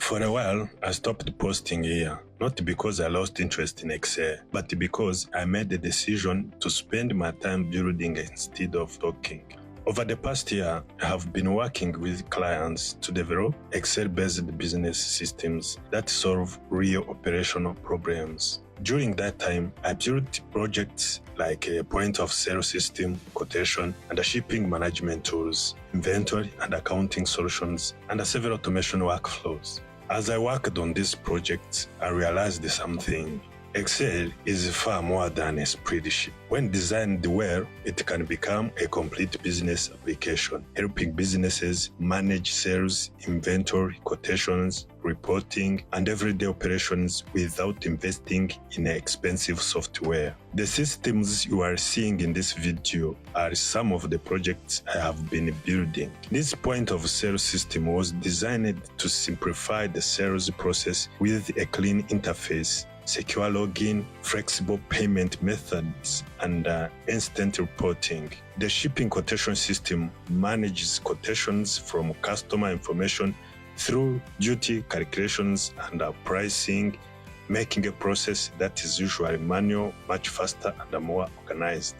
For a while, I stopped posting here, not because I lost interest in Excel, but because I made the decision to spend my time building instead of talking. Over the past year, I have been working with clients to develop Excel-based business systems that solve real operational problems. During that time, I built projects like a point-of-sale system, quotation, and shipping management tools, inventory and accounting solutions, and several automation workflows. As I worked on these projects, I realized something. Excel is far more than a spreadsheet. When designed well, it can become a complete business application, helping businesses manage sales, inventory, quotations, reporting, and everyday operations without investing in expensive software. The systems you are seeing in this video are some of the projects I have been building. This point-of-sale system was designed to simplify the sales process with a clean interface, secure login, flexible payment methods, and instant reporting. The shipping quotation system manages quotations from customer information through duty calculations and pricing, making a process that is usually manual much faster and more organized.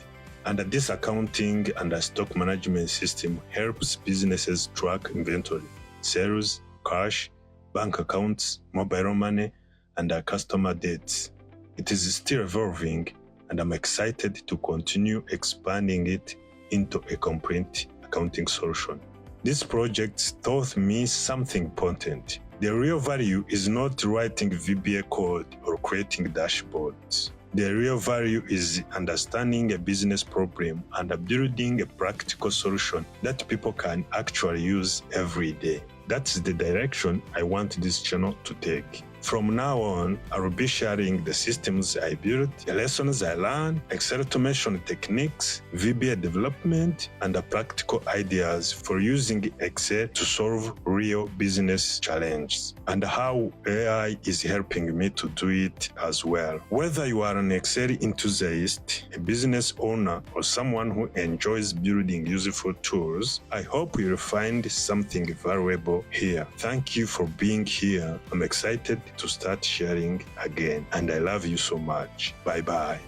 And this accounting and stock management system helps businesses track inventory, sales, cash, bank accounts, mobile money, and our customer dates. It is still evolving, and I'm excited to continue expanding it into a complete accounting solution. This project taught me something important. The real value is not writing VBA code or creating dashboards. The real value is understanding a business problem and building a practical solution that people can actually use every day. That's the direction I want this channel to take. From now on, I will be sharing the systems I built, the lessons I learned, Excel automation techniques, VBA development, and the practical ideas for using Excel to solve real business challenges, and how AI is helping me to do it as well. Whether you are an Excel enthusiast, a business owner, or someone who enjoys building useful tools, I hope you'll find something valuable here. Thank you for being here. I'm excited to start sharing again, and I love you so much. Bye bye.